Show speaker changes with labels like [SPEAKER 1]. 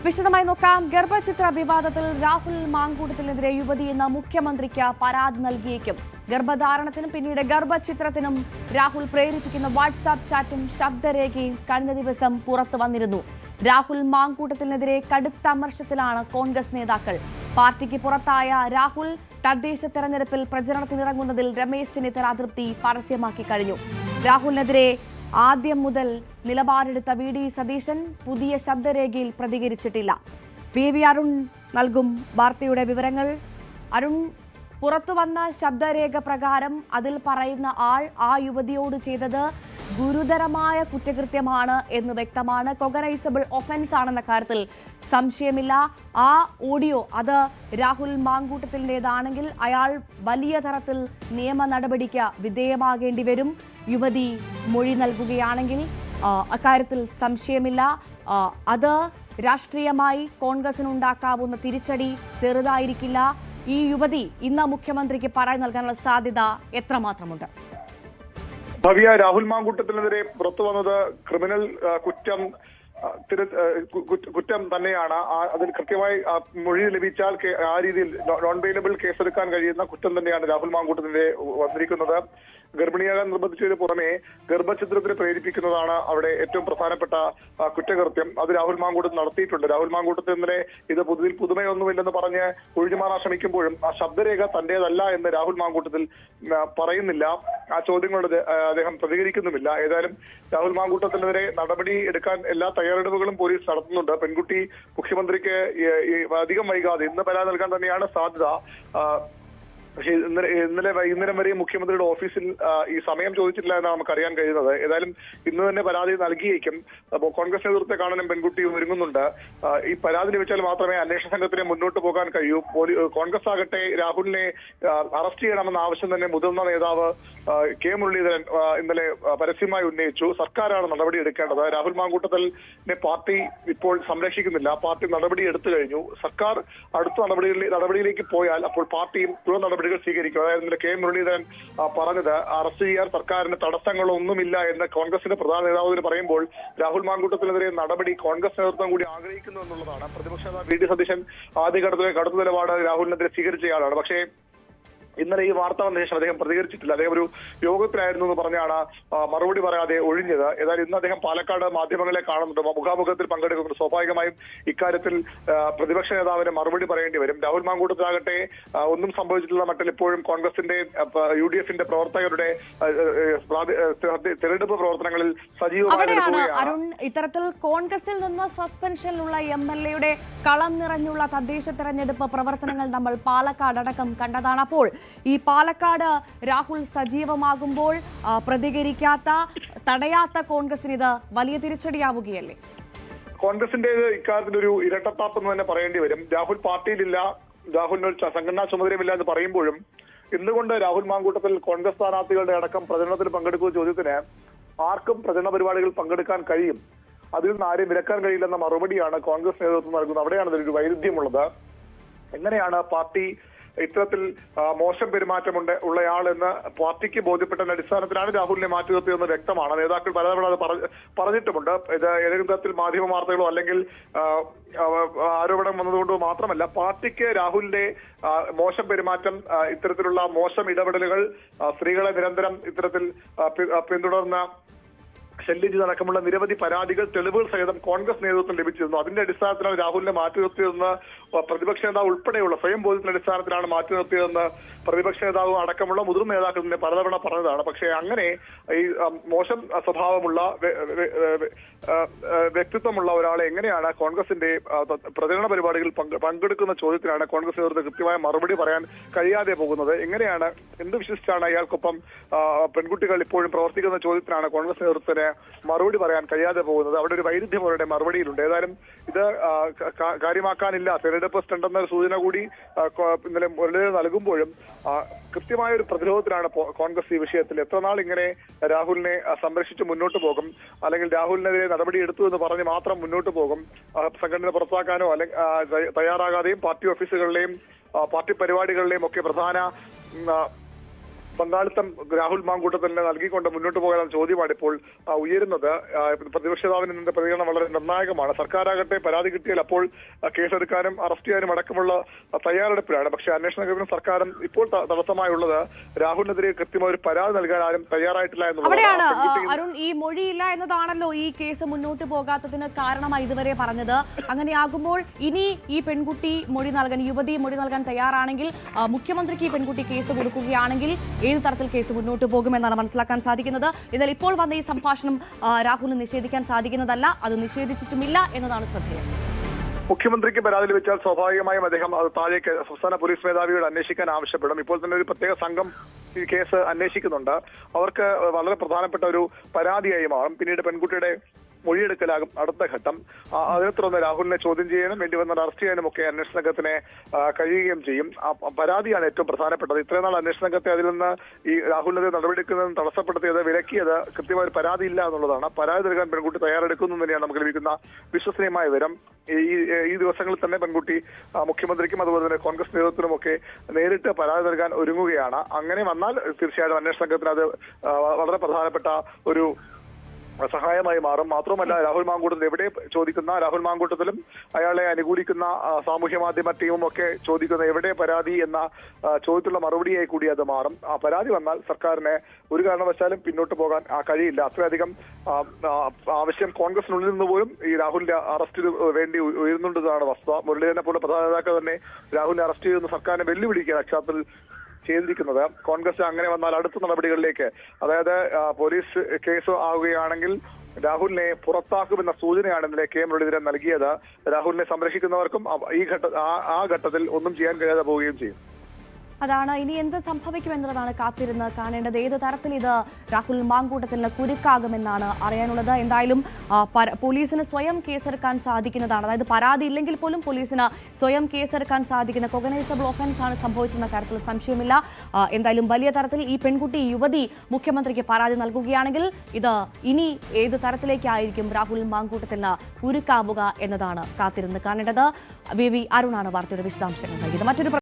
[SPEAKER 1] വിശദമായി നോക്കാം. ഗർഭചിത്ര വിവാദത്തിൽ രാഹുൽ മാങ്കൂട്ടത്തിനെതിരെ യുവതി എന്ന മുഖ്യമന്ത്രിക്ക് പരാതി നൽകിയേക്കും. ഗർഭധാരണത്തിനും പിന്നീട് ഗർഭചിത്രത്തിനും രാഹുൽ പ്രേരിപ്പിക്കുന്ന വാട്സാപ്പ് ചാറ്റും ശബ്ദരേഖയും കഴിഞ്ഞ ദിവസം പുറത്തു വന്നിരുന്നു. രാഹുൽ മാങ്കൂട്ടത്തിനെതിരെ കടുത്ത അമർഷത്തിലാണ് കോൺഗ്രസ് നേതാക്കൾ. പാർട്ടിക്ക് പുറത്തായ രാഹുൽ തദ്ദേശ തെരഞ്ഞെടുപ്പിൽ പ്രചരണത്തിനിറങ്ങുന്നതിൽ രമേശ് ചെന്നിത്തല അതൃപ്തി പരസ്യമാക്കി കഴിഞ്ഞു. രാഹുലിനെതിരെ ആദ്യം മുതൽ നിലപാടെടുത്ത വി ഡി സതീശൻ പുതിയ ശബ്ദരേഖയിൽ പ്രതികരിച്ചിട്ടില്ല. പി അരുൺ നൽകും വാർത്തയുടെ വിവരങ്ങൾ. അരുൺ, പുറത്തുവന്ന ശബ്ദരേഖ പ്രകാരം അതിൽ പറയുന്ന ആൾ ആ യുവതിയോട് ചെയ്തത് ഗുരുതരമായ കുറ്റകൃത്യമാണ് എന്ന് വ്യക്തമാണ്. കൊഗനൈസബിൾ ഒഫൻസ് ആണെന്ന കാര്യത്തിൽ സംശയമില്ല. ആ ഓഡിയോ അത് രാഹുൽ മാങ്കൂട്ടത്തിൻ്റെതാണെങ്കിൽ അയാൾ വലിയ തരത്തിൽ നിയമ നടപടിക്ക് വിധേയമാകേണ്ടി വരും. യുവതി മൊഴി നൽകുകയാണെങ്കിൽ അക്കാര്യത്തിൽ സംശയമില്ല. അത് രാഷ്ട്രീയമായി കോൺഗ്രസിനുണ്ടാക്കാവുന്ന തിരിച്ചടി ചെറുതായിരിക്കില്ല. ഈ യുവതി ഇന്ന് മുഖ്യമന്ത്രിക്ക് പരാതി നൽകാനുള്ള സാധ്യത എത്രമാത്രമുണ്ട്?
[SPEAKER 2] ഭവ്യ, രാഹുൽ മാങ്കൂട്ടത്തിനെതിരെ പുറത്തു വന്നത് ക്രിമിനൽ കുറ്റം തന്നെയാണ്. അതിൽ കൃത്യമായി മൊഴി ലഭിച്ചാൽ ആ രീതിയിൽ നോൺ ബെയിലബിൾ കേസെടുക്കാൻ കഴിയുന്ന കുറ്റം തന്നെയാണ് രാഹുൽ മാങ്കൂട്ടത്തിനെതിരെ വന്നിരിക്കുന്നത്. ഗർഭിണിയാകാൻ നിർബന്ധിച്ചതിന് പുറമെ ഗർഭഛിദ്രത്തിന് പ്രേരിപ്പിക്കുന്നതാണ് അവിടെ ഏറ്റവും പ്രധാനപ്പെട്ട കുറ്റകൃത്യം. അത് രാഹുൽ മാങ്കൂട്ടത്തിൽ നടത്തിയിട്ടുണ്ട്. രാഹുൽ മാങ്കൂട്ടത്തിൽ ഇന്നലെ ഇത് പുതുമയൊന്നുമില്ലെന്ന് പറഞ്ഞ് ഒഴിഞ്ഞുമാറാൻ ശ്രമിക്കുമ്പോഴും ആ ശബ്ദരേഖ തന്റേതല്ല എന്ന് രാഹുൽ മാങ്കൂട്ടത്തിൽ പറയുന്നില്ല. ആ ചോദ്യങ്ങളോട് അദ്ദേഹം പ്രതികരിക്കുന്നുമില്ല. ഏതായാലും രാഹുൽ മാങ്കൂട്ടത്തിനെതിരെ നടപടി എടുക്കാൻ എല്ലാ തയ്യാറെടുപ്പുകളും പോലീസ് നടത്തുന്നുണ്ട്. പെൺകുട്ടി മുഖ്യമന്ത്രിക്ക് അധികം വൈകാതെ ഇന്ന് പരാതി നൽകാൻ തന്നെയാണ് സാധ്യത. പക്ഷേ ഇന്നലെ വൈകുന്നേരം വരെ മുഖ്യമന്ത്രിയുടെ ഓഫീസിൽ ഈ സമയം ചോദിച്ചിട്ടില്ല എന്നാണ് നമുക്ക് അറിയാൻ കഴിയുന്നത്. ഏതായാലും ഇന്ന് തന്നെ പരാതി നൽകിയേക്കും. കോൺഗ്രസ് നേതൃത്വത്തെ കാണാനും പെൺകുട്ടി ഒരുങ്ങുന്നുണ്ട്. ഈ പരാതി ലഭിച്ചാൽ മാത്രമേ അന്വേഷണ സംഘത്തിന് മുന്നോട്ട് പോകാൻ കഴിയൂ. കോൺഗ്രസ് ആകട്ടെ രാഹുലിനെ അറസ്റ്റ് ചെയ്യണമെന്ന ആവശ്യം തന്നെ മുതിർന്ന നേതാവ് കെ മുരളീധരൻ ഇന്നലെ പരസ്യമായി ഉന്നയിച്ചു. സർക്കാരാണ് നടപടി എടുക്കേണ്ടത്. രാഹുൽ മാങ്കൂട്ടത്തിനെ പാർട്ടി ഇപ്പോൾ സംരക്ഷിക്കുന്നില്ല. പാർട്ടി നടപടി എടുത്തു കഴിഞ്ഞു. സർക്കാർ അടുത്ത നടപടിയിലേക്ക് പോയാൽ അപ്പോൾ പാർട്ടിയും തുടർ നടപടികൾ സ്വീകരിക്കും. അതായത് ഇന്നലെ കെ മുരളീധരൻ പറഞ്ഞത് അറസ്റ്റ് ചെയ്യാൻ സർക്കാരിന് തടസ്സങ്ങളൊന്നുമില്ല എന്ന് കോൺഗ്രസിന്റെ പ്രധാന നേതാവ് പറയുമ്പോൾ രാഹുൽ മാങ്കൂട്ടത്തിനെതിരെ നടപടി കോൺഗ്രസ് നേതൃത്വം കൂടി ആഗ്രഹിക്കുന്നു എന്നുള്ളതാണ്. പ്രതിപക്ഷ നേതാവ് വി ഡി സതീശൻ ആദ്യഘട്ടത്തിലെ കടുത്ത നിലപാട് രാഹുലിനെതിരെ സ്വീകരിച്ചയാളാണ്. പക്ഷേ ഇന്നലെ ഈ വാർത്ത വന്ന ശേഷം അദ്ദേഹം പ്രതികരിച്ചിട്ടില്ല. അദ്ദേഹം ഒരു യോഗത്തിലായിരുന്നു എന്ന് പറഞ്ഞാണ് മറുപടി പറയാതെ ഒഴിഞ്ഞത്. ഏതായാലും ഇന്ന് അദ്ദേഹം പാലക്കാട് മാധ്യമങ്ങളെ കാണുന്നുണ്ട്, മുഖാമുഖത്തിൽ പങ്കെടുക്കുന്നുണ്ട്. സ്വാഭാവികമായും ഇക്കാര്യത്തിൽ പ്രതിപക്ഷ നേതാവിന് മറുപടി പറയേണ്ടി വരും. രാഹുൽ മാങ്കൂട്ടത്തിലാകട്ടെ ഒന്നും സംഭവിച്ചിട്ടുള്ള മട്ടിൽ ഇപ്പോഴും കോൺഗ്രസിന്റെ UDF പ്രവർത്തകരുടെ തെരഞ്ഞെടുപ്പ് പ്രവർത്തനങ്ങളിൽ സജീവമായി.
[SPEAKER 1] അരുൺ, ഇത്തരത്തിൽ കോൺഗ്രസിൽ നിന്ന് സസ്പെൻഷനിലുള്ള MLA കളം നിറഞ്ഞുള്ള തദ്ദേശ തെരഞ്ഞെടുപ്പ് പ്രവർത്തനങ്ങൾ നമ്മൾ പാലക്കാട് അടക്കം കണ്ടതാണ്. അപ്പോൾ ഈ പാലക്കാട് രാഹുൽ സജീവമാകുമ്പോൾ പ്രതികരിക്കാത്ത, തടയാത്ത കോൺഗ്രസിന് ഇത് വലിയ തിരിച്ചടിയാവുകയല്ലേ?
[SPEAKER 2] കോൺഗ്രസിന്റെ ഇക്കാര്യത്തിൽ ഒരു ഇരട്ടത്താപ്പ് എന്ന് തന്നെ പറയേണ്ടി വരും. രാഹുൽ പാർട്ടിയിലില്ല, രാഹുലിന് സംഘടനാ ചുമതലയുമില്ല എന്ന് പറയുമ്പോഴും എന്തുകൊണ്ട് രാഹുൽ മാങ്കൂട്ടത്തിൽ കോൺഗ്രസ് സ്ഥാനാർത്ഥികളുടെ അടക്കം പ്രചരണത്തിൽ പങ്കെടുക്കുന്ന ചോദ്യത്തിന് ആർക്കും പ്രചരണ പരിപാടികളിൽ പങ്കെടുക്കാൻ കഴിയും, അതിൽ നിന്ന് ആരെയും വിലക്കാൻ കഴിയില്ലെന്ന മറുപടിയാണ് കോൺഗ്രസ് നേതൃത്വം നൽകുന്നത്. അവിടെയാണ് ഇതിലൊരു വൈരുദ്ധ്യമുള്ളത്. എങ്ങനെയാണ് പാർട്ടി ഇത്തരത്തിൽ മോശം പെരുമാറ്റമുണ്ട് ഉള്ളയാളെന്ന് പാർട്ടിക്ക് ബോധ്യപ്പെട്ടതിന്റെ അടിസ്ഥാനത്തിലാണ് രാഹുലിനെ മാറ്റി നിർത്തിയതെന്ന് വ്യക്തമാണ്. നേതാക്കൾ പലതവണ അത് പറഞ്ഞിട്ടുമുണ്ട്. ഇത് ഏതെങ്കിലും തരത്തിൽ മാധ്യമ വാർത്തകളോ അല്ലെങ്കിൽ ആരോപണം വന്നതുകൊണ്ടോ മാത്രമല്ല, പാർട്ടിക്ക് രാഹുലിന്റെ മോശം പെരുമാറ്റം, ഇത്തരത്തിലുള്ള മോശം ഇടപെടലുകൾ, സ്ത്രീകളെ നിരന്തരം ഇത്തരത്തിൽ പിന്തുടർന്ന ശല്യം ചെയ്തടക്കമുള്ള നിരവധി പരാതികൾ, തെളിവുകൾ സഹിതം കോൺഗ്രസ് നേതൃത്വം ലഭിച്ചിരുന്നു. അതിന്റെ അടിസ്ഥാനത്തിലാണ് രാഹുലിനെ മാറ്റി നിർത്തിയതെന്ന് പ്രതിപക്ഷ നേതാവ് ഉൾപ്പെടെയുള്ള സ്വയം ബോധ്യത്തിന്റെ അടിസ്ഥാനത്തിലാണ് മാറ്റി നിർത്തിയതെന്ന് പ്രതിപക്ഷ നേതാവ് അടക്കമുള്ള മുതിർന്ന നേതാക്കൾ തന്നെ പലതവണ പറഞ്ഞതാണ്. പക്ഷേ അങ്ങനെ ഈ മോശം സ്വഭാവമുള്ള വ്യക്തിത്വമുള്ള ഒരാളെ എങ്ങനെയാണ് കോൺഗ്രസിന്റെ പ്രചരണ പരിപാടികളിൽ പങ്കെടുക്കുന്ന ചോദ്യത്തിനാണ് കോൺഗ്രസ് നേതൃത്വം കൃത്യമായ മറുപടി പറയാൻ കഴിയാതെ പോകുന്നത്. എങ്ങനെയാണ്, എന്ത് വിശ്വസിച്ചാണ് അയാൾക്കൊപ്പം പെൺകുട്ടികൾ ഇപ്പോഴും പ്രവർത്തിക്കുന്ന ചോദ്യത്തിനാണ് കോൺഗ്രസ് നേതൃത്വത്തിന് മറുപടി പറയാൻ കഴിയാതെ പോകുന്നത്. അവിടെ ഒരു വൈരുദ്ധ്യം അവരുടെ മറുപടിയിലുണ്ട്. ഏതായാലും ഇത് കാര്യമാക്കാനില്ല, തെരഞ്ഞെടുപ്പ് സ്റ്റണ്ട് എന്ന സൂചന കൂടി ഇന്നലെ മുരളീധരൻ നൽകുമ്പോഴും കൃത്യമായ ഒരു പ്രതിരോധത്തിലാണ് കോൺഗ്രസ് ഈ വിഷയത്തിൽ. എത്രനാൾ ഇങ്ങനെ രാഹുലിനെ സംരക്ഷിച്ച് മുന്നോട്ട് പോകും, അല്ലെങ്കിൽ രാഹുലിനെതിരെ നടപടി എടുത്തു എന്ന് പറഞ്ഞ് മാത്രം മുന്നോട്ട് പോകും? സംഘടന പുറത്താക്കാനോ അല്ലെങ്കിൽ തയ്യാറാകാതെയും പാർട്ടി ഓഫീസുകളിലെയും പാർട്ടി പരിപാടികളിലെയും ഒക്കെ പ്രധാന പങ്കാളിത്തം രാഹുൽ മാങ്കൂട്ടത്തിന് നൽകിക്കൊണ്ട് മുന്നോട്ട് പോകാനുള്ള ചോദ്യമാണ് ഇപ്പോൾ ഉയരുന്നത്. പ്രതിപക്ഷ നേതാവിന് ഇതിന്റെ പ്രതികരണം വളരെ നിർണായകമാണ്. സർക്കാരാകട്ടെ പരാതി കിട്ടിയാൽ അപ്പോൾ കേസെടുക്കാനും അറസ്റ്റ് ചെയ്യാനും അടക്കമുള്ള തയ്യാറെടുപ്പിലാണ്. പക്ഷേ അന്വേഷണ സംഘത്തിനും സർക്കാരും ഇപ്പോൾ തടസ്സമായുള്ളത് രാഹുലിനെതിരെ കൃത്യമായ ഒരു പരാതി നൽകാൻ ആരും തയ്യാറായിട്ടില്ല
[SPEAKER 1] അവിടെയാണ്
[SPEAKER 2] എന്നുള്ളതാണ്.
[SPEAKER 1] അരുൺ, ഈ മൊഴിയില്ല എന്നതാണല്ലോ ഈ കേസ് മുന്നോട്ട് പോകാത്തതിന് കാരണമായി ഇതുവരെ പറഞ്ഞത്. അങ്ങനെയാകുമ്പോൾ ഇനി ഈ പെൺകുട്ടി മൊഴി നൽകാൻ, യുവതി മൊഴി നൽകാൻ തയ്യാറാണെങ്കിൽ, മുഖ്യമന്ത്രിക്ക് ഈ പെൺകുട്ടി കേസ് കൊടുക്കുകയാണെങ്കിൽ ഏത് തരത്തിൽ കേസ് മുന്നോട്ട് പോകുമെന്നാണ് മനസ്സിലാക്കാൻ സാധിക്കുന്നത്. എന്നാൽ ഇപ്പോൾ വന്ന ഈ സംഭാഷണം രാഹുലിന് നിഷേധിക്കാൻ സാധിക്കുന്നതല്ല, അത് നിഷേധിച്ചിട്ടുമില്ല എന്നതാണ് ശ്രദ്ധേയം.
[SPEAKER 2] മുഖ്യമന്ത്രിക്ക് പരാതി ലഭിച്ചാൽ സ്വാഭാവികമായും അദ്ദേഹം അത് താഴേക്ക് സംസ്ഥാന പോലീസ് മേധാവിയോട് അന്വേഷിക്കാൻ ആവശ്യപ്പെടും. ഇപ്പോൾ തന്നെ ഒരു പ്രത്യേക സംഘം ഈ കേസ് അന്വേഷിക്കുന്നുണ്ട്. അവർക്ക് വളരെ പ്രധാനപ്പെട്ട ഒരു പരാതിയായി മാറും. പിന്നീട് പെൺകുട്ടിയുടെ മൊഴിയെടുക്കലാകും അടുത്ത ഘട്ടം. അതിനെ തുടർന്ന് രാഹുലിനെ ചോദ്യം ചെയ്യാനും വേണ്ടി വന്ന അറസ്റ്റ് ചെയ്യാനും ഒക്കെ അന്വേഷണ സംഘത്തിന് കഴിയുകയും ചെയ്യും. പരാതിയാണ് ഏറ്റവും പ്രധാനപ്പെട്ടത്. ഇത്രയും നാൾ അന്വേഷണ സംഘത്തെ അതിൽ നിന്ന് ഈ രാഹുലിനെതിരെ നടപടിയെടുക്കുന്നതിന് തടസ്സപ്പെടുത്തിയത്, വിലക്കിയത് കൃത്യമായ ഒരു പരാതി ഇല്ല എന്നുള്ളതാണ്. പരാതി നൽകാൻ പെൺകുട്ടി തയ്യാറെടുക്കുന്നു തന്നെയാണ് നമുക്ക് ലഭിക്കുന്ന വിശ്വസനീയമായ വിവരം. ഈ ദിവസങ്ങളിൽ തന്നെ പെൺകുട്ടി മുഖ്യമന്ത്രിക്കും അതുപോലെ തന്നെ കോൺഗ്രസ് നേതൃത്വത്തിനുമൊക്കെ നേരിട്ട് പരാതി നൽകാൻ ഒരുങ്ങുകയാണ്. അങ്ങനെ വന്നാൽ തീർച്ചയായിട്ടും അന്വേഷണ സംഘത്തിന് അത് വളരെ പ്രധാനപ്പെട്ട ഒരു സഹായമായി മാറും. മാത്രമല്ല, രാഹുൽ മാങ്കൂട്ടത്തിൽ എവിടെ ചോദിക്കുന്ന, രാഹുൽ മാങ്കൂട്ടത്തിലും അയാളെ അനുകൂലിക്കുന്ന സാമൂഹ്യ മാധ്യമ ടീമും ഒക്കെ ചോദിക്കുന്ന എവിടെ പരാതി എന്ന ചോദ്യത്തിലുള്ള മറുപടിയായി കൂടി അത് മാറും. ആ പരാതി വന്നാൽ സർക്കാരിന് ഒരു കാരണവശാലും പിന്നോട്ട് പോകാൻ കഴിയില്ല. അത്രയധികം ആവശ്യം കോൺഗ്രസിനുള്ളിൽ നിന്ന് പോലും ഈ രാഹുലിന്റെ അറസ്റ്റിന് വേണ്ടി ഉയരുന്നുണ്ടെന്നാണ് വസ്തുത. മുരളീധരനെ പോലെ പ്രധാന നേതാക്കൾ തന്നെ രാഹുലിനെ അറസ്റ്റ് ചെയ്യുന്ന സർക്കാരിനെ വെല്ലുവിളിക്കുക അക്ഷാത്തിൽ ചെയ്തിരിക്കുന്നത്. കോൺഗ്രസ് അങ്ങനെ വന്നാൽ അടുത്ത നടപടികളിലേക്ക്, അതായത് പോലീസ് കേസ് ആവുകയാണെങ്കിൽ രാഹുലിനെ പുറത്താക്കുമെന്ന സൂചനയാണ് ഇന്നലെ കെ മുരളീധരൻ നൽകിയത്. രാഹുലിനെ സംരക്ഷിക്കുന്നവർക്കും ആ ഘട്ടത്തിൽ ഒന്നും ചെയ്യാൻ കഴിയാതെ പോവുകയും ചെയ്യും.
[SPEAKER 1] അതാണ് ഇനി എന്ത് സംഭവിക്കുമെന്നതാണ് കാത്തിരുന്ന് കാണേണ്ടത്. ഏത് തരത്തിൽ ഇത് രാഹുൽ മാങ്കൂട്ടത്തിന് കുരുക്കാകുമെന്നാണ് അറിയാനുള്ളത്. എന്തായാലും പോലീസിന് സ്വയം കേസെടുക്കാൻ സാധിക്കുന്നതാണ്, അതായത് പരാതി ഇല്ലെങ്കിൽ പോലും പോലീസിന് സ്വയം കേസെടുക്കാൻ സാധിക്കുന്ന കൊഗനൈസബിൾ ഒഫൻസ് ആണ് സംഭവിച്ചെന്ന കാര്യത്തിൽ സംശയമില്ല. എന്തായാലും വലിയ തരത്തിൽ ഈ പെൺകുട്ടി, യുവതി മുഖ്യമന്ത്രിക്ക് പരാതി നൽകുകയാണെങ്കിൽ ഇത് ഇനി ഏത് തരത്തിലേക്കായിരിക്കും രാഹുൽ മാങ്കൂട്ടത്തിന് കുരുക്കാവുക എന്നതാണ് കാത്തിരുന്ന് കാണേണ്ടത്. വി അരുണാണ് വാർത്തയുടെ വിശദാംശങ്ങൾ നൽകിയത്. മറ്റൊരു